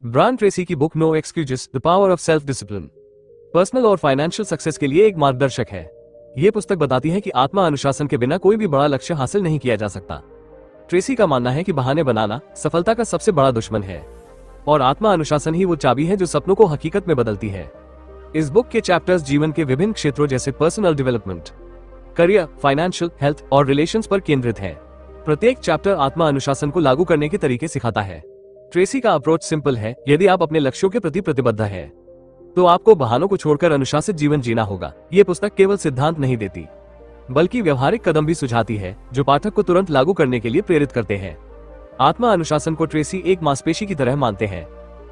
Brian Tracy की book no excuses the power of self discipline personal और financial success के लिए एक मार्गदर्शक है। यह पुस्तक बताती है कि आत्मा अनुशासन के बिना कोई भी बड़ा लक्ष्य हासिल नहीं किया जा सकता। ट्रेसी का मानना है कि बहाने बनाना सफलता का सबसे बड़ा दुश्मन है और आत्मा अनुशासन ही वो चाबी है जो सपनों को हकीकत में बदलती है। इस बुक के चैप्टर्स जीवन के विभिन्न क्षेत्रों जैसे personal development, career, financial, health और रिलेशंस पर केंद्रित है। प्रत्येक चैप्टर आत्मा अनुशासन को लागू करने के तरीके सिखाता है। ट्रेसी का अप्रोच सिंपल है, यदि आप अपने लक्ष्यों के प्रति प्रतिबद्ध है तो आपको बहानों को छोड़कर अनुशासित जीवन जीना होगा। ये पुस्तक केवल सिद्धांत नहीं देती बल्कि व्यवहारिक कदम भी सुझाती है जो पाठक को तुरंत लागू करने के लिए प्रेरित करते हैं। आत्मा अनुशासन को ट्रेसी एक मांसपेशी की तरह मानते हैं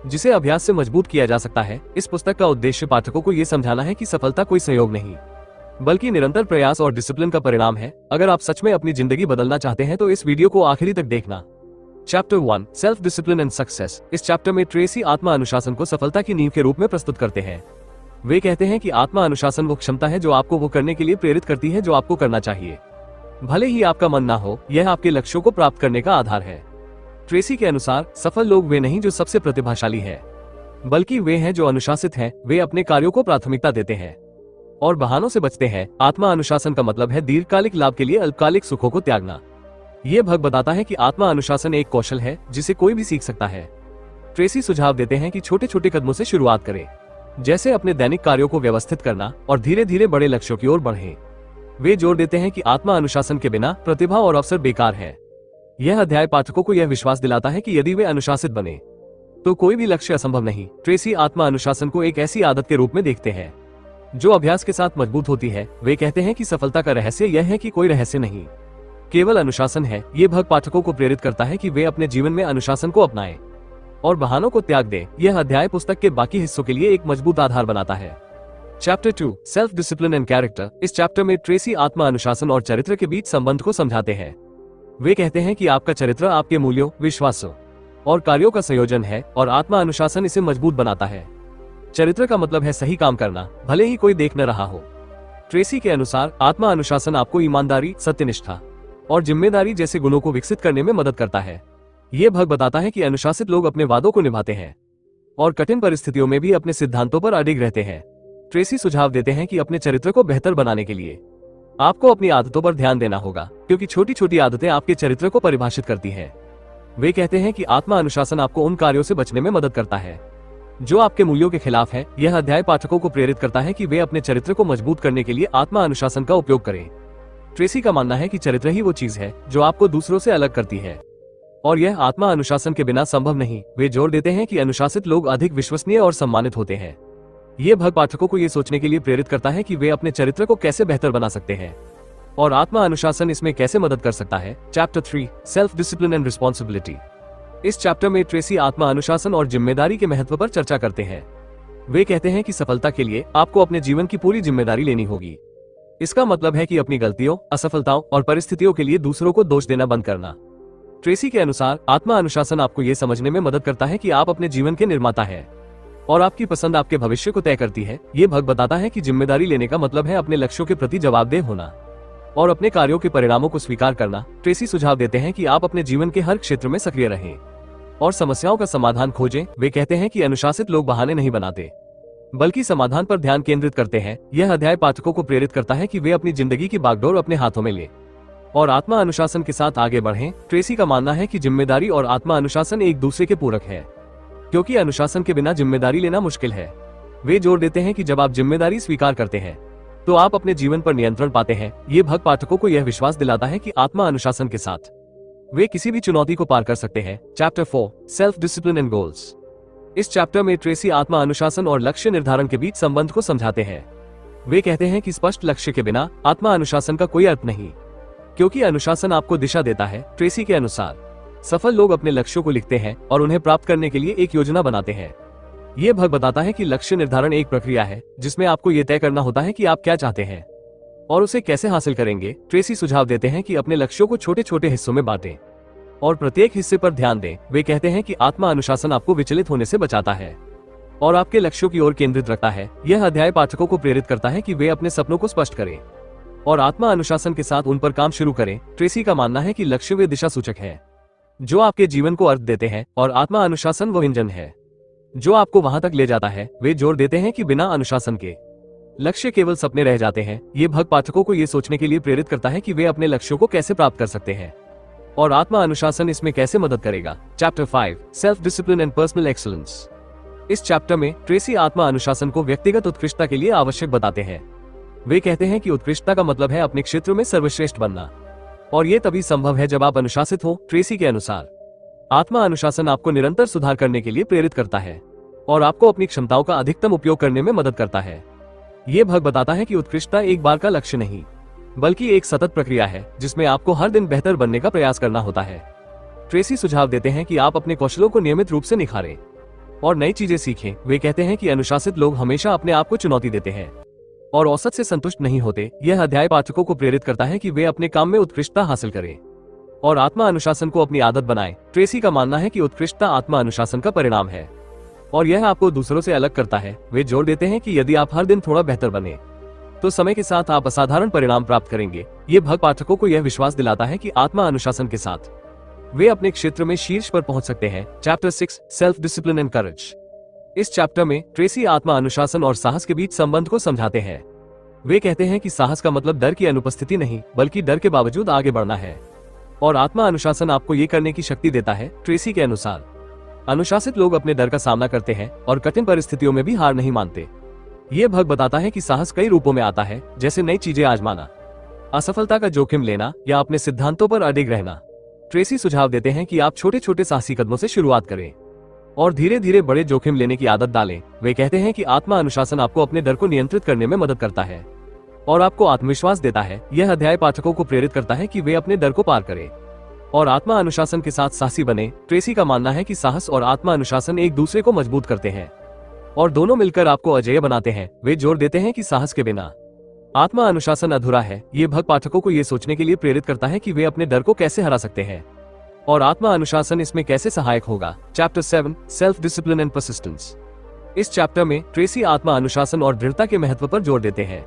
जिसे अभ्यास से मजबूत किया जा सकता है। इस पुस्तक का उद्देश्य पाठकों को यह समझाना है कि सफलता कोई संयोग नहीं बल्कि निरंतर प्रयास और डिसिप्लिन का परिणाम है। अगर आप सच में अपनी जिंदगी बदलना चाहते हैं तो इस वीडियो को आखिरी तक देखना। Chapter 1 self discipline and success. इस चैप्टर में ट्रेसी आत्मा अनुशासन को सफलता की नींव के रूप में प्रस्तुत करते हैं। वे कहते हैं कि आत्मा अनुशासन वो क्षमता है जो आपको वो करने के लिए प्रेरित करती है जो आपको करना चाहिए, भले ही आपका मन ना हो। यह आपके लक्ष्यों को प्राप्त करने का आधार है। ट्रेसी के अनुसार सफल लोग वे नहीं जो सबसे प्रतिभाशाली है, बल्कि वे हैं जो अनुशासित हैं। वे अपने कार्यों को प्राथमिकता देते हैं और बहानों से बचते हैं। आत्मा अनुशासन का मतलब है दीर्घकालिक लाभ के लिए अल्पकालिक सुखों को त्यागना। यह भग बताता है कि आत्मा अनुशासन एक कौशल है जिसे कोई भी सीख सकता है। ट्रेसी सुझाव देते हैं कि छोटे छोटे कदमों से शुरुआत करें, जैसे अपने दैनिक कार्यों को व्यवस्थित करना और धीरे धीरे बड़े लक्ष्यों की ओर बढ़ें। वे जोर देते हैं कि आत्मा अनुशासन के बिना प्रतिभा और अवसर बेकार है। यह अध्याय पाठकों को यह विश्वास दिलाता है कि यदि वे अनुशासित बने तो कोई भी लक्ष्य असंभव नहीं। ट्रेसी आत्मा अनुशासन को एक ऐसी आदत के रूप में देखते हैं जो अभ्यास के साथ मजबूत होती है। वे कहते हैं कि सफलता का रहस्य यह है कि कोई रहस्य नहीं, केवल अनुशासन है। ये भग पाठकों को प्रेरित करता है कि वे अपने जीवन में अनुशासन को अपनाएं और बहानों को त्याग दें। यह अध्याय पुस्तक के बाकी हिस्सों के लिए एक मजबूत आधार बनाता है। Chapter 2 self discipline and character. इस चैप्टर में ट्रेसी आत्मा अनुशासन और चरित्र के बीच संबंध को समझाते हैं। वे कहते हैं कि आपका चरित्र आपके मूल्यों, विश्वासों और कार्यों का संयोजन है और आत्मा अनुशासन इसे मजबूत बनाता है। चरित्र का मतलब है सही काम करना, भले ही कोई देख न रहा हो। ट्रेसी के अनुसार आत्मा अनुशासन आपको ईमानदारी, सत्यनिष्ठा और जिम्मेदारी जैसे गुणों को विकसित करने में मदद करता है। ये भग बताता है कि अनुशासित लोग अपने वादों को निभाते हैं और कठिन परिस्थितियों में भी अपने सिद्धांतों पर अडिग रहते हैं। ट्रेसी सुझाव देते हैं कि अपने चरित्र को बेहतर बनाने के लिए आपको अपनी आदतों पर ध्यान देना होगा, क्योंकि छोटी छोटी आदतें आपके चरित्र को परिभाषित करती हैं। वे कहते हैं कि आत्मा अनुशासन आपको उन कार्यों से बचने में मदद करता है जो आपके मूल्यों के खिलाफ है। यह अध्याय पाठकों को प्रेरित करता है कि वे अपने चरित्र को मजबूत करने के लिए आत्मा अनुशासन का उपयोग करें। ट्रेसी का मानना है कि चरित्र ही वो चीज है जो आपको दूसरों से अलग करती है और यह आत्मा अनुशासन के बिना संभव नहीं। वे जोर देते हैं कि अनुशासित लोग अधिक विश्वसनीय और सम्मानित होते हैं। ये भग पाठकों को ये सोचने के लिए प्रेरित करता है कि वे अपने चरित्र को कैसे बेहतर बना सकते हैं और आत्मा अनुशासन इसमें कैसे मदद कर सकता है। Chapter 3 self discipline and responsibility. इस चैप्टर में ट्रेसी आत्मा अनुशासन और जिम्मेदारी के महत्व पर चर्चा करते हैं। वे कहते हैं कि सफलता के लिए आपको अपने जीवन की पूरी जिम्मेदारी लेनी होगी। इसका मतलब है कि अपनी गलतियों, असफलताओं और परिस्थितियों के लिए दूसरों को दोष देना बंद करना। ट्रेसी के अनुसार आत्मा अनुशासन आपको ये समझने में मदद करता है कि आप अपने जीवन के निर्माता हैं और आपकी पसंद आपके भविष्य को तय करती है। ये भग बताता है कि जिम्मेदारी लेने का मतलब है अपने लक्ष्यों के प्रति जवाबदेह होना और अपने कार्यों के परिणामों को स्वीकार करना। ट्रेसी सुझाव देते हैं कि आप अपने जीवन के हर क्षेत्र में सक्रिय रहें और समस्याओं का समाधान खोजें। वे कहते हैं कि अनुशासित लोग बहाने नहीं बनाते बल्कि समाधान पर ध्यान केंद्रित करते हैं। यह अध्याय पाठकों को प्रेरित करता है कि वे अपनी जिंदगी की बागडोर अपने हाथों में लें और आत्मा अनुशासन के साथ आगे बढ़ें। ट्रेसी का मानना है कि जिम्मेदारी और आत्मा अनुशासन एक दूसरे के पूरक है, क्योंकि अनुशासन के बिना जिम्मेदारी लेना मुश्किल है। वे जोर देते हैं कि जब आप जिम्मेदारी स्वीकार करते हैं तो आप अपने जीवन पर नियंत्रण पाते हैं। ये भग पाठकों को यह विश्वास दिलाता है कि आत्मा अनुशासन के साथ वे किसी भी चुनौती को पार कर सकते हैं। Chapter 4 self discipline and goals. इस चैप्टर में ट्रेसी आत्मा अनुशासन और लक्ष्य निर्धारण के बीच संबंध को समझाते हैं। वे कहते हैं कि स्पष्ट लक्ष्य के बिना आत्मा अनुशासन का कोई अर्थ नहीं, क्योंकि अनुशासन आपको दिशा देता है। ट्रेसी के अनुसार सफल लोग अपने लक्ष्यों को लिखते हैं और उन्हें प्राप्त करने के लिए एक योजना बनाते हैं। यह भग बताता है कि लक्ष्य निर्धारण एक प्रक्रिया है जिसमें आपको यह तय करना होता है कि आप क्या चाहते हैं और उसे कैसे हासिल करेंगे। ट्रेसी सुझाव देते हैं कि अपने लक्ष्यों को छोटे छोटे हिस्सों में बांटें और प्रत्येक हिस्से पर ध्यान दें। वे कहते हैं कि आत्मा अनुशासन आपको विचलित होने से बचाता है और आपके लक्ष्यों की ओर केंद्रित रखता है। यह अध्याय पाठकों को प्रेरित करता है कि वे अपने सपनों को स्पष्ट करें और आत्मा अनुशासन के साथ उन पर काम शुरू करें। ट्रेसी का मानना है कि लक्ष्य वे दिशा सूचक है जो आपके जीवन को अर्थ देते हैं और आत्मा अनुशासन वो इंजन है जो आपको वहां तक ले जाता है। वे जोर देते हैं कि बिना अनुशासन के लक्ष्य केवल सपने रह जाते हैं। ये भाग पाठकों को ये सोचने के लिए प्रेरित करता है कि वे अपने लक्ष्यों को कैसे प्राप्त कर सकते हैं और आत्मा अनुशासन इसमें कैसे मदद करेगा। Chapter 5 self discipline and personal excellence. इस चैप्टर में ट्रेसी आत्मा अनुशासन को व्यक्तिगत उत्कृष्टता के लिए आवश्यक बताते हैं। वे कहते हैं कि उत्कृष्टता का मतलब है अपने क्षेत्र में सर्वश्रेष्ठ बनना, और ये तभी संभव है जब आप अनुशासित हो। ट्रेसी के अनुसार आत्मा अनुशासन आपको निरंतर सुधार करने के लिए प्रेरित करता है और आपको अपनी क्षमताओं का अधिकतम उपयोग करने में मदद करता है। ये भाग बताता है कि उत्कृष्टता एक बार का लक्ष्य नहीं, बल्कि एक सतत प्रक्रिया है जिसमें आपको हर दिन बेहतर बनने का प्रयास करना होता है। ट्रेसी सुझाव देते हैं कि आप अपने कौशलों को नियमित रूप से निखारें और नई चीजें सीखें। वे कहते हैं कि अनुशासित लोग हमेशा अपने आप को चुनौती देते हैं और औसत से संतुष्ट नहीं होते। यह अध्याय पाठकों को प्रेरित करता है कि वे अपने काम में उत्कृष्टता हासिल करें और आत्मा अनुशासन को अपनी आदत बनाएं। ट्रेसी का मानना है कि उत्कृष्टता आत्मा अनुशासन का परिणाम है और यह आपको दूसरों से अलग करता है। वे जोर देते हैं कि यदि आप हर दिन थोड़ा बेहतर बने तो समय के साथ आप असाधारण परिणाम प्राप्त करेंगे। ये भाग पाठकों को यह विश्वास दिलाता है कि आत्मा अनुशासन के साथ वे अपने क्षेत्र में शीर्ष पर पहुंच सकते हैं। Chapter 6 self discipline and courage. इस चैप्टर में ट्रेसी आत्मा अनुशासन और साहस के बीच संबंध को समझाते हैं। वे कहते हैं कि साहस का मतलब डर की अनुपस्थिति नहीं, बल्कि डर के बावजूद आगे बढ़ना है और आत्मा अनुशासन आपको ये करने की शक्ति देता है। ट्रेसी के अनुसार अनुशासित लोग अपने डर का सामना करते हैं और कठिन परिस्थितियों में भी हार नहीं मानते। ये भाग बताता है कि साहस कई रूपों में आता है, जैसे नई चीजें आजमाना, असफलता का जोखिम लेना या अपने सिद्धांतों पर अडिग रहना। ट्रेसी सुझाव देते हैं कि आप छोटे छोटे साहसी कदमों से शुरुआत करें और धीरे धीरे बड़े जोखिम लेने की आदत डालें। वे कहते हैं कि आत्मा अनुशासन आपको अपने डर को नियंत्रित करने में मदद करता है और आपको आत्मविश्वास देता है। यह अध्याय पाठकों को प्रेरित करता है कि वे अपने डर को पार करें और आत्मा अनुशासन के साथ साहसी बने। ट्रेसी का मानना है कि साहस और आत्मा अनुशासन एक दूसरे को मजबूत करते हैं और दोनों मिलकर आपको अजेय बनाते हैं। वे जोर देते हैं कि साहस के बिना आत्मा अनुशासन अधूरा है। ये भाग पाठकों को ये सोचने के लिए प्रेरित करता है कि वे अपने डर को कैसे हरा सकते हैं और आत्मा अनुशासन इसमें कैसे सहायक होगा। Chapter 7 self discipline and persistence. इस चैप्टर में ट्रेसी आत्मा अनुशासन और दृढ़ता के महत्व पर जोर देते हैं।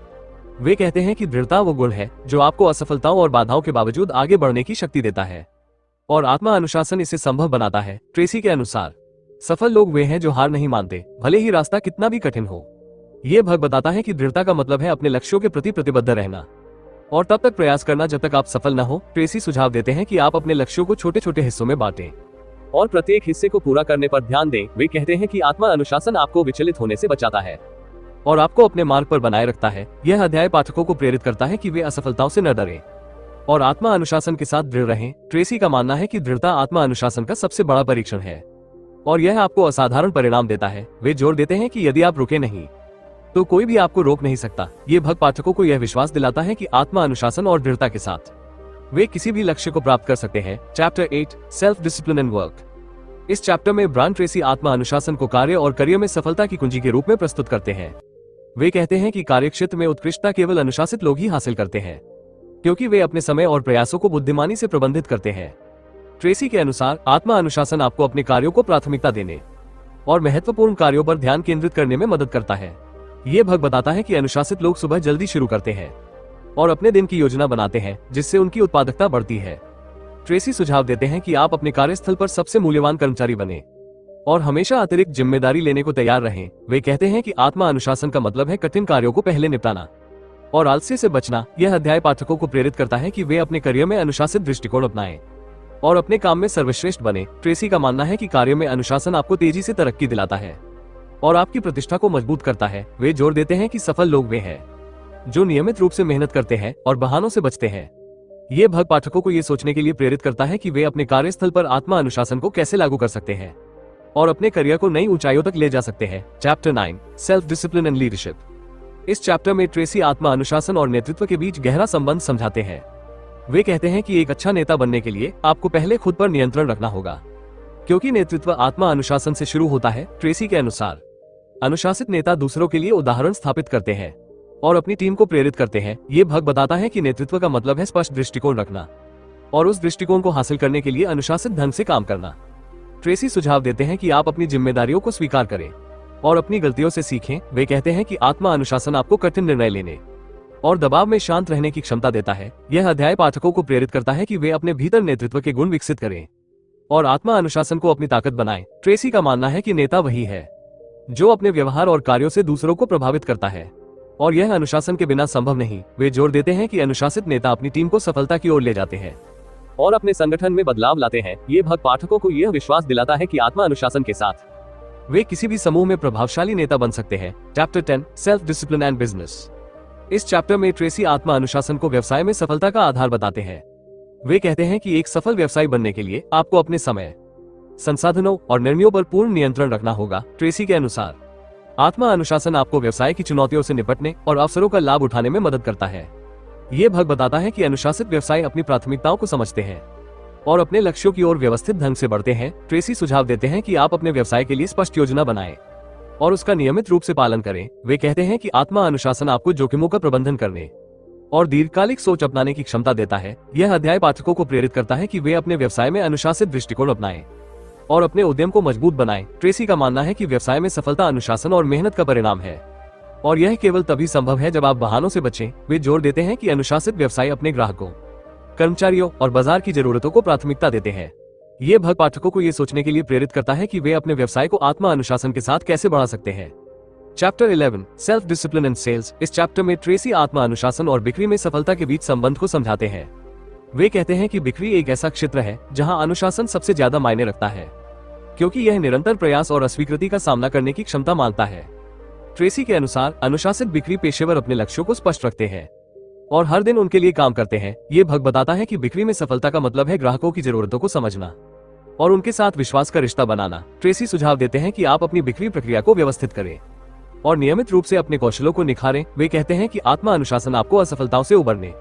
वे कहते हैं कि दृढ़ता वो गुण है जो आपको असफलताओं और बाधाओं के बावजूद आगे बढ़ने की शक्ति देता है और आत्मा अनुशासन इसे संभव बनाता है। ट्रेसी के अनुसार सफल लोग वे हैं जो हार नहीं मानते, भले ही रास्ता कितना भी कठिन हो। ये भाग बताता है कि दृढ़ता का मतलब है अपने लक्ष्यों के प्रति प्रतिबद्ध रहना और तब तक प्रयास करना जब तक आप सफल न हो। ट्रेसी सुझाव देते हैं कि आप अपने लक्ष्यों को छोटे छोटे हिस्सों में बांटें और प्रत्येक हिस्से को पूरा करने पर ध्यान दें। वे कहते हैं कि आत्मा अनुशासन आपको विचलित होने से बचाता है और आपको अपने मार्ग पर बनाए रखता है। यह अध्याय पाठकों को प्रेरित करता है कि वे असफलताओं से न डरें और आत्मा अनुशासन के साथ दृढ़ रहें। ट्रेसी का मानना है कि दृढ़ता आत्मा अनुशासन का सबसे बड़ा परीक्षण है और यह आपको असाधारण परिणाम देता है। वे जोर देते हैं कि यदि आप रुके नहीं तो कोई भी आपको रोक नहीं सकता। ये भाग पाठकों को यह विश्वास दिलाता है कि आत्मा अनुशासन और दृढ़ता के साथ वे किसी भी लक्ष्य को प्राप्त कर सकते हैं। Chapter 8 self discipline and work. इस चैप्टर में ब्रायन ट्रेसी आत्मा अनुशासन को कार्य और करियर में सफलता की कुंजी के रूप में प्रस्तुत करते हैं। वे कहते हैं कि कार्यक्षेत्र में उत्कृष्टता केवल अनुशासित लोग ही हासिल करते हैं, क्योंकि वे अपने समय और प्रयासों को बुद्धिमानी से प्रबंधित करते हैं। ट्रेसी के अनुसार आत्मा अनुशासन आपको अपने कार्यों को प्राथमिकता देने और महत्वपूर्ण कार्यों पर ध्यान केंद्रित करने में मदद करता है। ये भाग बताता है कि अनुशासित लोग सुबह जल्दी शुरू करते हैं और अपने दिन की योजना बनाते हैं, जिससे उनकी उत्पादकता बढ़ती है। ट्रेसी सुझाव देते हैं कि आप अपने कार्यस्थल पर सबसे मूल्यवान कर्मचारी बने और हमेशा अतिरिक्त जिम्मेदारी लेने को तैयार रहें। वे कहते हैं कि आत्मा अनुशासन का मतलब है कठिन कार्यों को पहले निपटाना और आलस्य से बचना। यह अध्याय पाठकों को प्रेरित करता है कि वे अपने करियर में अनुशासित दृष्टिकोण अपनाएं और अपने काम में सर्वश्रेष्ठ बने। ट्रेसी का मानना है कि कार्य में अनुशासन आपको तेजी से तरक्की दिलाता है और आपकी प्रतिष्ठा को मजबूत करता है। वे जोर देते हैं कि सफल लोग वे हैं जो नियमित रूप से मेहनत करते हैं और बहानों से बचते हैं। ये भाग पाठकों को ये सोचने के लिए प्रेरित करता है कि वे अपने कार्यस्थल पर आत्मा अनुशासन को कैसे लागू कर सकते हैं और अपने करियर को नई ऊंचाइयों तक ले जा सकते हैं। Chapter 9 self discipline and leadership. इस चैप्टर में ट्रेसी आत्मा अनुशासन और नेतृत्व के बीच गहरा संबंध समझाते हैं। वे कहते हैं कि एक अच्छा नेता बनने के लिए आपको पहले खुद पर नियंत्रण रखना होगा, क्योंकि नेतृत्व आत्मा अनुशासन से शुरू होता है। ट्रेसी के अनुसार अनुशासित नेता दूसरों के लिए उदाहरण स्थापित करते हैं और अपनी टीम को प्रेरित करते हैं। ये भाग बताता है कि नेतृत्व का मतलब है स्पष्ट दृष्टिकोण रखना और उस दृष्टिकोण को हासिल करने के लिए अनुशासित ढंग से काम करना। ट्रेसी सुझाव देते हैं कि आप अपनी जिम्मेदारियों को स्वीकार करें और अपनी गलतियों से सीखें। वे कहते हैं कि आत्मा अनुशासन आपको कठिन निर्णय लेने और दबाव में शांत रहने की क्षमता देता है। यह अध्याय पाठकों को प्रेरित करता है कि वे अपने भीतर नेतृत्व के गुण विकसित करें और आत्मा अनुशासन को अपनी ताकत बनाएं। ट्रेसी का मानना है कि नेता वही है जो अपने व्यवहार और कार्यों से दूसरों को प्रभावित करता है, और यह अनुशासन के बिना संभव नहीं। वे जोर देते हैं कि अनुशासित नेता अपनी टीम को सफलता की ओर ले जाते हैं और अपने संगठन में बदलाव लाते हैं। ये भाग पाठकों को यह विश्वास दिलाता है कि आत्मा अनुशासन के साथ वे किसी भी समूह में प्रभावशाली नेता बन सकते हैं। Chapter 10 self discipline and business. इस चैप्टर में ट्रेसी आत्मा अनुशासन को व्यवसाय में सफलता का आधार बताते हैं। वे कहते हैं कि एक सफल व्यवसायी बनने के लिए आपको अपने समय, संसाधनों और निर्णयों पर पूर्ण नियंत्रण रखना होगा। ट्रेसी के अनुसार आत्मा अनुशासन आपको व्यवसाय की चुनौतियों से निपटने और अवसरों का लाभ उठाने में मदद करता है। ये भाग बताता है कि अनुशासित व्यवसायी अपनी प्राथमिकताओं को समझते हैं और अपने लक्ष्यों की ओर व्यवस्थित ढंग से बढ़ते हैं। ट्रेसी सुझाव देते हैं कि आप अपने व्यवसाय के लिए स्पष्ट योजना बनाएं और उसका नियमित रूप से पालन करें। वे कहते हैं कि आत्मा अनुशासन आपको जोखिमों का प्रबंधन करने और दीर्घकालिक सोच अपनाने की क्षमता देता है। यह अध्याय पाठकों को प्रेरित करता है कि वे अपने व्यवसाय में अनुशासित दृष्टिकोण अपनाएं और अपने उद्यम को मजबूत बनाएं। ट्रेसी का मानना है कि व्यवसाय में सफलता अनुशासन और मेहनत का परिणाम है, और यह केवल तभी संभव है जब आप बहानों से बचें। वे जोर देते हैं कि अनुशासित व्यवसाय अपने ग्राहकों, कर्मचारियों और बाजार की जरूरतों को प्राथमिकता देते हैं। ये भाग पाठकों को ये सोचने के लिए प्रेरित करता है कि वे अपने व्यवसाय को आत्मा अनुशासन के साथ कैसे बढ़ा सकते हैं। Chapter 11 self discipline and sales. इस चैप्टर में ट्रेसी आत्मा अनुशासन और बिक्री में सफलता के बीच संबंध को समझाते हैं। वे कहते हैं कि बिक्री एक ऐसा क्षेत्र है जहां अनुशासन सबसे ज्यादा मायने रखता है, क्योंकि यह निरंतर प्रयास और अस्वीकृति का सामना करने की क्षमता मांगता है। ट्रेसी के अनुसार अनुशासित बिक्री पेशेवर अपने लक्ष्यों को स्पष्ट रखते हैं और हर दिन उनके लिए काम करते हैं। ये भाग बताता है कि बिक्री में सफलता का मतलब है ग्राहकों की जरूरतों को समझना और उनके साथ विश्वास का रिश्ता बनाना। ट्रेसी सुझाव देते हैं कि आप अपनी बिक्री प्रक्रिया को व्यवस्थित करें और नियमित रूप से अपने कौशलों को निखारें। वे कहते हैं कि आत्मा अनुशासन आपको असफलताओं से उबरने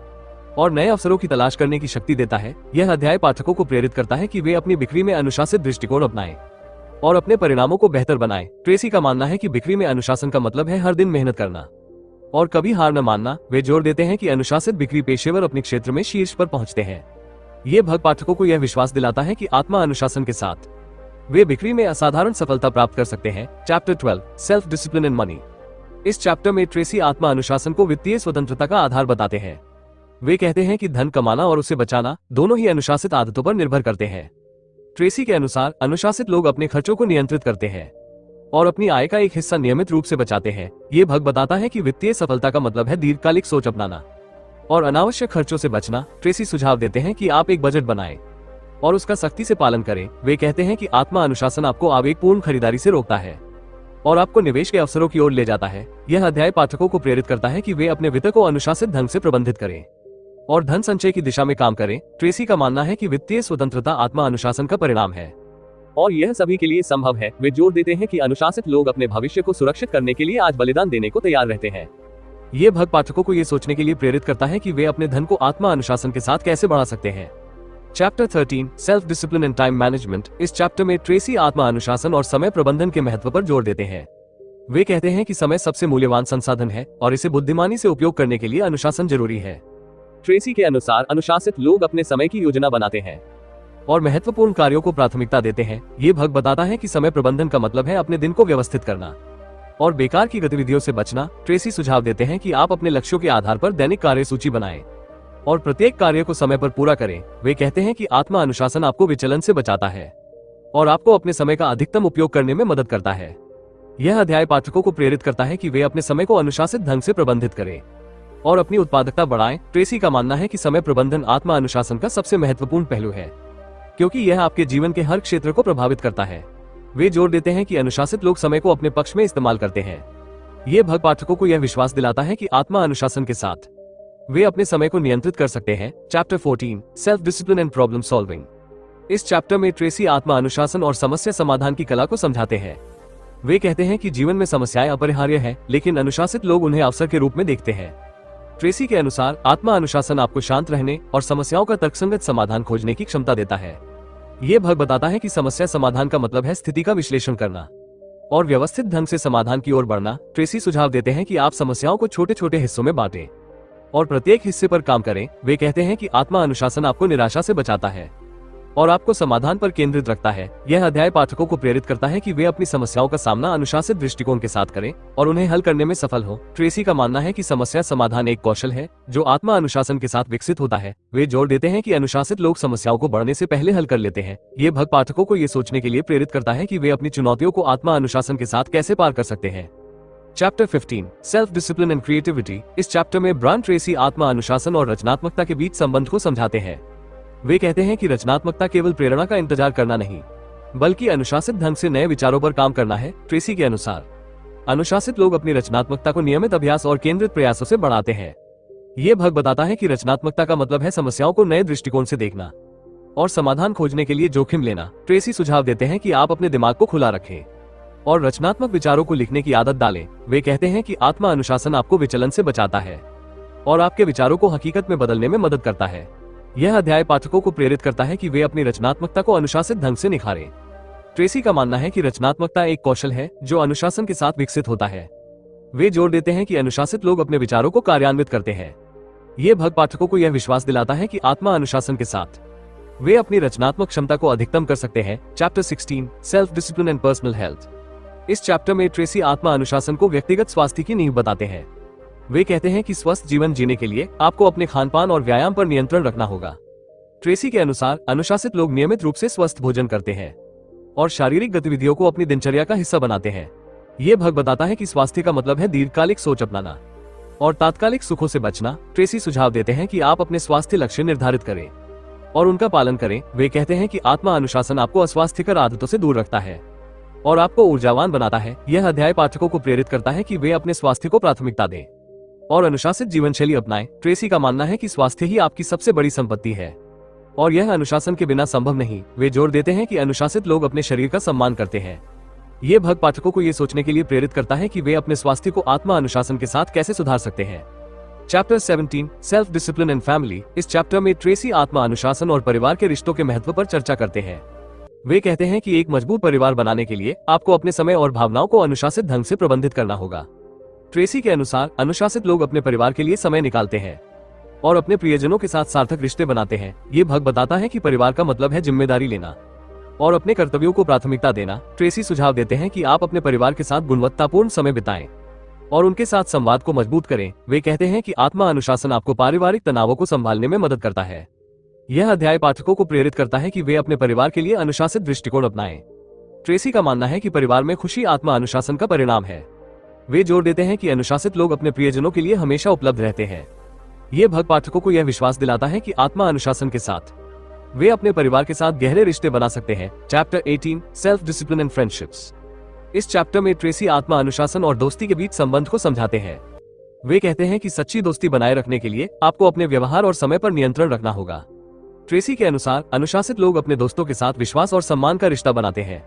और नए अवसरों की तलाश करने की शक्ति देता है। यह अध्याय पाठकों को प्रेरित करता है कि वे अपनी बिक्री में अनुशासित दृष्टिकोण अपनाएं और अपने परिणामों को बेहतर बनाएं। ट्रेसी का मानना है कि बिक्री में अनुशासन का मतलब है हर दिन मेहनत करना और कभी हार न मानना। वे जोर देते हैं कि अनुशासित बिक्री पेशेवर अपने क्षेत्र में शीर्ष पर पहुंचते हैं। ये भाग पाठकों को यह विश्वास दिलाता है कि आत्मा अनुशासन के साथ वे बिक्री में असाधारण सफलता प्राप्त कर सकते हैं। Chapter 12 self discipline and money. इस चैप्टर में ट्रेसी आत्मा अनुशासन को वित्तीय स्वतंत्रता का आधार बताते हैं। वे कहते हैं कि धन कमाना और उसे बचाना दोनों ही अनुशासित आदतों पर निर्भर करते हैं। ट्रेसी के अनुसार अनुशासित लोग अपने खर्चों को नियंत्रित करते हैं और अपनी आय का एक हिस्सा नियमित रूप से बचाते हैं। ये भाग बताता है कि वित्तीय सफलता का मतलब है दीर्घकालिक सोच अपनाना और अनावश्यक खर्चों से बचना। ट्रेसी सुझाव देते हैं कि आप एक बजट बनाएं और उसका सख्ती से पालन करें। वे कहते हैं कि आत्मा अनुशासन आपको आवेगपूर्ण खरीदारी से रोकता है और आपको निवेश के अवसरों की ओर ले जाता है। यह अध्याय पाठकों को प्रेरित करता है कि वे अपने वित्त को अनुशासित ढंग से प्रबंधित करें और धन संचय की दिशा में काम करें। ट्रेसी का मानना है कि वित्तीय स्वतंत्रता आत्मा अनुशासन का परिणाम है और यह सभी के लिए संभव है। वे जोर देते हैं कि अनुशासित लोग अपने भविष्य को सुरक्षित करने के लिए आज बलिदान देने को तैयार रहते हैं। ये भाग पाठकों को ये सोचने के लिए प्रेरित करता है कि वे अपने धन को आत्मा अनुशासन के साथ कैसे बढ़ा सकते हैं। Chapter 13 self discipline and time management. इस चैप्टर में ट्रेसी आत्मा अनुशासन और समय प्रबंधन के महत्व पर जोर देते हैं। वे कहते हैं कि समय सबसे मूल्यवान संसाधन है और इसे बुद्धिमानी से उपयोग करने के लिए अनुशासन जरूरी है। ट्रेसी के अनुसार अनुशासित लोग अपने समय की योजना बनाते हैं और महत्वपूर्ण कार्यों को प्राथमिकता देते हैं। ये भाग बताता है कि समय प्रबंधन का मतलब है अपने दिन को व्यवस्थित करना और बेकार की गतिविधियों से बचना। ट्रेसी सुझाव देते हैं कि आप अपने लक्ष्यों के आधार पर दैनिक कार्य सूची बनाएं और प्रत्येक कार्य को समय पर पूरा करें। वे कहते हैं कि आत्मा अनुशासन आपको विचलन से बचाता है और आपको अपने समय का अधिकतम उपयोग करने में मदद करता है। यह अध्याय पाठकों को प्रेरित करता है कि वे अपने समय को अनुशासित ढंग से प्रबंधित करें और अपनी उत्पादकता बढ़ाएं। ट्रेसी का मानना है कि समय प्रबंधन आत्मा अनुशासन का सबसे महत्वपूर्ण पहलू है, क्योंकि यह आपके जीवन के हर क्षेत्र को प्रभावित करता है। वे जोर देते हैं कि अनुशासित लोग समय को अपने पक्ष में इस्तेमाल करते हैं। ये भाग पाठकों को यह विश्वास दिलाता है कि आत्मा अनुशासन के साथ वे अपने समय को नियंत्रित कर सकते हैं। Chapter 14 self discipline and problem solving. इस चैप्टर में ट्रेसी आत्मा अनुशासन और समस्या समाधान की कला को समझाते हैं। वे कहते हैं कि जीवन में समस्याएं अपरिहार्य हैं, लेकिन अनुशासित लोग उन्हें अवसर के रूप में देखते हैं। ट्रेसी के अनुसार आत्मा अनुशासन आपको शांत रहने और समस्याओं का तर्कसंगत समाधान खोजने की क्षमता देता है। ये भाग बताता है कि समस्या समाधान का मतलब है स्थिति का विश्लेषण करना और व्यवस्थित ढंग से समाधान की ओर बढ़ना। ट्रेसी सुझाव देते हैं कि आप समस्याओं को छोटे छोटे हिस्सों में बांटें और प्रत्येक हिस्से पर काम करें। वे कहते हैं कि आत्मा अनुशासन आपको निराशा से बचाता है और आपको समाधान पर केंद्रित रखता है। यह अध्याय पाठकों को प्रेरित करता है कि वे अपनी समस्याओं का सामना अनुशासित दृष्टिकोण के साथ करें और उन्हें हल करने में सफल हो। ट्रेसी का मानना है कि समस्या समाधान एक कौशल है जो आत्मा अनुशासन के साथ विकसित होता है। वे जोर देते हैं कि अनुशासित लोग समस्याओं को बढ़ने से पहले हल कर लेते हैं। ये भाग पाठकों को ये सोचने के लिए प्रेरित करता है कि वे अपनी चुनौतियों को आत्मा अनुशासन के साथ कैसे पार कर सकते हैं। Chapter 15 self discipline and creativity. इस चैप्टर में ब्रायन ट्रेसी आत्मा अनुशासन और रचनात्मकता के बीच संबंध को समझाते हैं। वे कहते हैं कि रचनात्मकता केवल प्रेरणा का इंतजार करना नहीं, बल्कि अनुशासित ढंग से नए विचारों पर काम करना है। ट्रेसी के अनुसार अनुशासित लोग अपनी रचनात्मकता को नियमित अभ्यास और केंद्रित प्रयासों से बढ़ाते हैं। ये भाग बताता है कि रचनात्मकता का मतलब है समस्याओं को नए दृष्टिकोण से देखना और समाधान खोजने के लिए जोखिम लेना। ट्रेसी सुझाव देते हैं कि आप अपने दिमाग को खुला रखें और रचनात्मक विचारों को लिखने की आदत डालें। वे कहते हैं कि आत्मा अनुशासन आपको विचलन से बचाता है और आपके विचारों को हकीकत में बदलने में मदद करता है। यह अध्याय पाठकों को प्रेरित करता है कि वे अपनी रचनात्मकता को अनुशासित ढंग से निखारें। ट्रेसी का मानना है कि रचनात्मकता एक कौशल है जो अनुशासन के साथ विकसित होता है। वे जोर देते हैं कि अनुशासित लोग अपने विचारों को कार्यान्वित करते हैं। ये भाग पाठकों को यह विश्वास दिलाता है कि आत्मा अनुशासन के साथ वे अपनी रचनात्मक क्षमता को अधिकतम कर सकते हैं। Chapter 16 self discipline and personal health. इस चैप्टर में ट्रेसी आत्मा अनुशासन को व्यक्तिगत स्वास्थ्य की नींव बताते हैं। वे कहते हैं कि स्वस्थ जीवन जीने के लिए आपको अपने खानपान और व्यायाम पर नियंत्रण रखना होगा। ट्रेसी के अनुसार अनुशासित लोग नियमित रूप से स्वस्थ भोजन करते हैं और शारीरिक गतिविधियों को अपनी दिनचर्या का हिस्सा बनाते हैं। ये भाग बताता है कि स्वास्थ्य का मतलब है दीर्घकालिक सोच अपनाना और तात्कालिक सुखों से बचना। ट्रेसी सुझाव देते हैं कि आप अपने स्वास्थ्य लक्ष्य निर्धारित करें और उनका पालन करें। वे कहते हैं कि आत्मा अनुशासन आपको अस्वास्थ्यकर आदतों से दूर रखता है और आपको ऊर्जावान बनाता है। यह अध्याय पाठकों को प्रेरित करता है कि वे अपने स्वास्थ्य को प्राथमिकता दें और अनुशासित जीवन शैली अपनाएं। ट्रेसी का मानना है कि स्वास्थ्य ही आपकी सबसे बड़ी संपत्ति है और यह अनुशासन के बिना संभव नहीं। वे जोर देते हैं कि अनुशासित लोग अपने शरीर का सम्मान करते हैं। ये भाग पाठकों को ये सोचने के लिए प्रेरित करता है कि वे अपने स्वास्थ्य को आत्मा अनुशासन के साथ कैसे सुधार सकते हैं। Chapter 17 self discipline and family. इस चैप्टर में ट्रेसी आत्मा अनुशासन और परिवार के रिश्तों के महत्व पर चर्चा करते हैं। वे कहते हैं कि एक मजबूत परिवार बनाने के लिए आपको अपने समय और भावनाओं को अनुशासित ढंग से प्रबंधित करना होगा। ट्रेसी के अनुसार अनुशासित लोग अपने परिवार के लिए समय निकालते हैं और अपने प्रियजनों के साथ सार्थक रिश्ते बनाते हैं। ये भाग बताता है कि परिवार का मतलब है जिम्मेदारी लेना और अपने कर्तव्यों को प्राथमिकता देना। ट्रेसी सुझाव देते हैं कि आप अपने परिवार के साथ गुणवत्तापूर्ण समय बिताएं और उनके साथ संवाद को मजबूत करें। वे कहते हैं कि आत्मा अनुशासन आपको पारिवारिक तनावों को संभालने में मदद करता है। यह अध्याय पाठकों को प्रेरित करता है कि वे अपने परिवार के लिए अनुशासित दृष्टिकोण अपनाएं। ट्रेसी का मानना है कि परिवार में खुशी आत्मा अनुशासन का परिणाम है। वे जोर देते हैं कि अनुशासित लोग अपने प्रियजनों के लिए हमेशा उपलब्ध रहते हैं। ये भाग पाठकों को यह विश्वास दिलाता है कि आत्मा अनुशासन के साथ वे अपने परिवार के साथ गहरे रिश्ते बना सकते हैं। Chapter 18 self discipline and friendships. इस चैप्टर में ट्रेसी आत्मा अनुशासन और दोस्ती के बीच संबंध को समझाते हैं। वे कहते हैं कि सच्ची दोस्ती बनाए रखने के लिए आपको अपने व्यवहार और समय पर नियंत्रण रखना होगा। ट्रेसी के अनुसार अनुशासित लोग अपने दोस्तों के साथ विश्वास और सम्मान का रिश्ता बनाते हैं।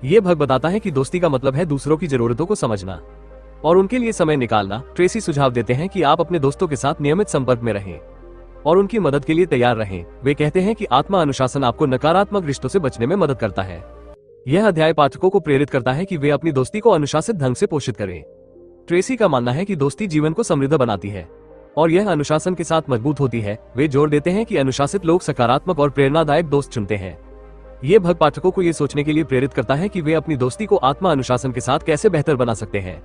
ये भाग बताता है कि दोस्ती का मतलब है दूसरों की जरूरतों को समझना और उनके लिए समय निकालना। ट्रेसी सुझाव देते हैं कि आप अपने दोस्तों के साथ नियमित संपर्क में रहें और उनकी मदद के लिए तैयार रहें। वे कहते हैं कि आत्मा अनुशासन आपको नकारात्मक रिश्तों से बचने में मदद करता है। यह अध्याय पाठकों को प्रेरित करता है कि वे अपनी दोस्ती को अनुशासित ढंग से पोषित करें। ट्रेसी का मानना है कि दोस्ती जीवन को समृद्ध बनाती है और यह अनुशासन के साथ मजबूत होती है। वे जोर देते हैं कि अनुशासित लोग सकारात्मक और प्रेरणादायक दोस्त चुनते हैं। ये भाग पाठकों को ये सोचने के लिए प्रेरित करता है कि वे अपनी दोस्ती को आत्मा अनुशासन के साथ कैसे बेहतर बना सकते हैं।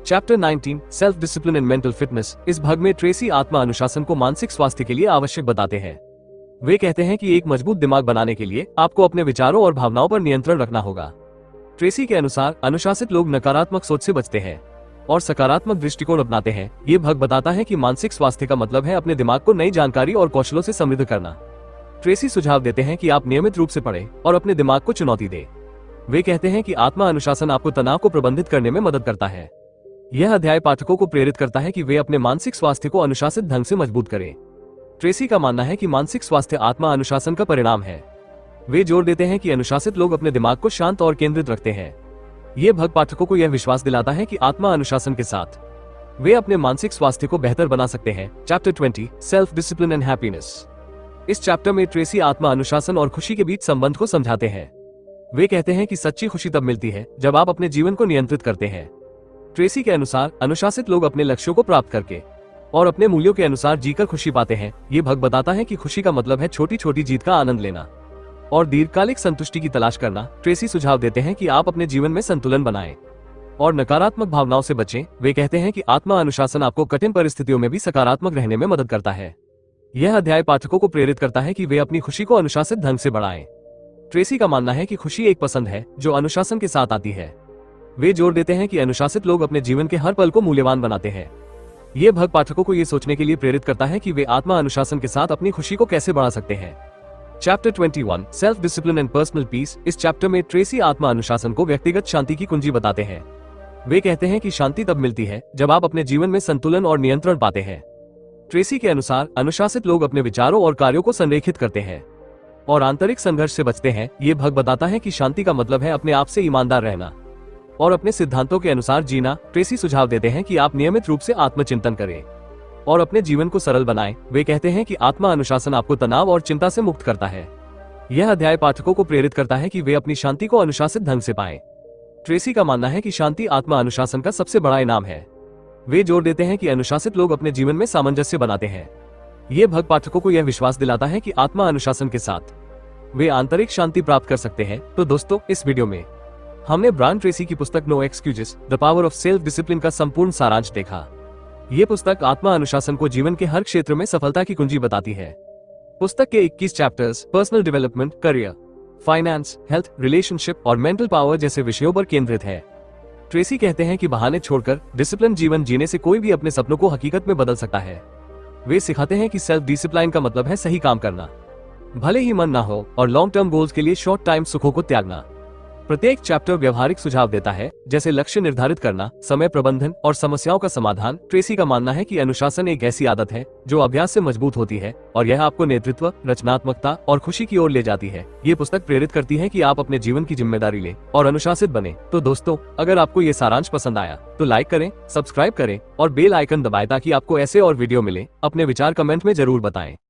Chapter 19 self discipline and mental fitness. इस भाग में ट्रेसी आत्मा अनुशासन को मानसिक स्वास्थ्य के लिए आवश्यक बताते हैं। वे कहते हैं कि एक मजबूत दिमाग बनाने के लिए आपको अपने विचारों और भावनाओं पर नियंत्रण रखना होगा। ट्रेसी के अनुसार अनुशासित लोग नकारात्मक सोच से बचते हैं और सकारात्मक दृष्टिकोण अपनाते हैं। ये भाग बताता है कि मानसिक स्वास्थ्य का मतलब है अपने दिमाग को नई जानकारी और कौशलों से समृद्ध करना। ट्रेसी सुझाव देते हैं कि आप नियमित रूप से पढ़ें और अपने दिमाग को चुनौती दें। वे कहते हैं कि आत्मा अनुशासन आपको तनाव को प्रबंधित करने में मदद करता है। यह अध्याय पाठकों को प्रेरित करता है कि वे अपने मानसिक स्वास्थ्य को अनुशासित ढंग से मजबूत करें। ट्रेसी का मानना है कि मानसिक स्वास्थ्य आत्मा अनुशासन का परिणाम है। वे जोर देते हैं कि अनुशासित लोग अपने दिमाग को शांत और केंद्रित रखते हैं। ये भाग पाठकों को यह विश्वास दिलाता है कि आत्मा अनुशासन के साथ वे अपने मानसिक स्वास्थ्य को बेहतर बना सकते हैं। Chapter 20 self discipline and happiness. इस चैप्टर में ट्रेसी आत्मा अनुशासन और खुशी के बीच संबंध को समझाते हैं। वे कहते हैं कि सच्ची खुशी तब मिलती है जब आप अपने जीवन को नियंत्रित करते हैं। ट्रेसी के अनुसार अनुशासित लोग अपने लक्ष्यों को प्राप्त करके और अपने मूल्यों के अनुसार जीकर खुशी पाते हैं। ये भाग बताता है कि खुशी का मतलब है छोटी छोटी जीत का आनंद लेना और दीर्घकालिक संतुष्टि की तलाश करना। ट्रेसी सुझाव देते हैं कि आप अपने जीवन में संतुलन बनाएं और नकारात्मक भावनाओं से बचें। वे कहते हैं कि आत्मा अनुशासन आपको कठिन परिस्थितियों में भी सकारात्मक रहने में मदद करता है। यह अध्याय पाठकों को प्रेरित करता है कि वे अपनी खुशी को अनुशासित ढंग से बढ़ाएं। ट्रेसी का मानना है कि खुशी एक पसंद है जो अनुशासन के साथ आती है। वे जोर देते हैं कि अनुशासित लोग अपने जीवन के हर पल को मूल्यवान बनाते हैं। ये भाग पाठकों को ये सोचने के लिए प्रेरित करता है कि वे आत्मा अनुशासन के साथ अपनी खुशी को कैसे बढ़ा सकते हैं। Chapter 21 self discipline and personal peace. इस चैप्टर में ट्रेसी आत्मा अनुशासन को व्यक्तिगत शांति की कुंजी बताते हैं। वे कहते हैं कि शांति तब मिलती है जब आप अपने जीवन में संतुलन और नियंत्रण पाते हैं। ट्रेसी के अनुसार अनुशासित लोग अपने विचारों और कार्यों को संरेखित करते हैं और आंतरिक संघर्ष से बचते हैं। ये भाग बताता है कि शांति का मतलब है अपने आप से ईमानदार रहना और अपने सिद्धांतों के अनुसार जीना। ट्रेसी सुझाव देते हैं कि आप नियमित रूप से आत्मचिंतन करें और अपने जीवन को सरल बनाएं। वे कहते हैं कि आत्मा अनुशासन आपको तनाव और चिंता से मुक्त करता है। यह अध्याय पाठकों को प्रेरित करता है कि वे अपनी शांति को अनुशासित ढंग से पाएं। ट्रेसी का मानना है कि शांति आत्मा अनुशासन का सबसे बड़ा इनाम है। वे जोर देते हैं कि अनुशासित लोग अपने जीवन में सामंजस्य बनाते हैं। ये भाग पाठकों को यह विश्वास दिलाता है कि आत्मा अनुशासन के साथ वे आंतरिक शांति प्राप्त कर सकते हैं। तो दोस्तों, इस वीडियो में हमने ब्रायन ट्रेसी की पुस्तक no excuses the power of self discipline का संपूर्ण सारांश देखा। ये पुस्तक आत्मा अनुशासन को जीवन के हर क्षेत्र में सफलता की कुंजी बताती है। पुस्तक के 21 chapters personal development, career, finance, health, relationship और मेंटल पावर जैसे विषयों पर केंद्रित है। ट्रेसी कहते हैं कि बहाने छोड़कर डिसिप्लिन जीवन जीने से कोई भी अपने सपनों को हकीकत में बदल सकता है। वे सिखाते हैं कि सेल्फ डिसिप्लिन का मतलब है सही काम करना, भले ही मन ना हो, और लॉन्ग टर्म गोल्स के लिए शॉर्ट टाइम सुखों को त्यागना। प्रत्येक चैप्टर व्यवहारिक सुझाव देता है, जैसे लक्ष्य निर्धारित करना, समय प्रबंधन और समस्याओं का समाधान। ट्रेसी का मानना है कि अनुशासन एक ऐसी आदत है जो अभ्यास से मजबूत होती है और यह आपको नेतृत्व, रचनात्मकता और खुशी की ओर ले जाती है। ये पुस्तक प्रेरित करती है कि आप अपने जीवन की जिम्मेदारी लें और अनुशासित बने। तो दोस्तों, अगर आपको ये सारांश पसंद आया तो लाइक करें, सब्सक्राइब करें और बेल आइकन दबाएं ताकि आपको ऐसे और वीडियो मिले। अपने विचार कमेंट में जरूर बताएं।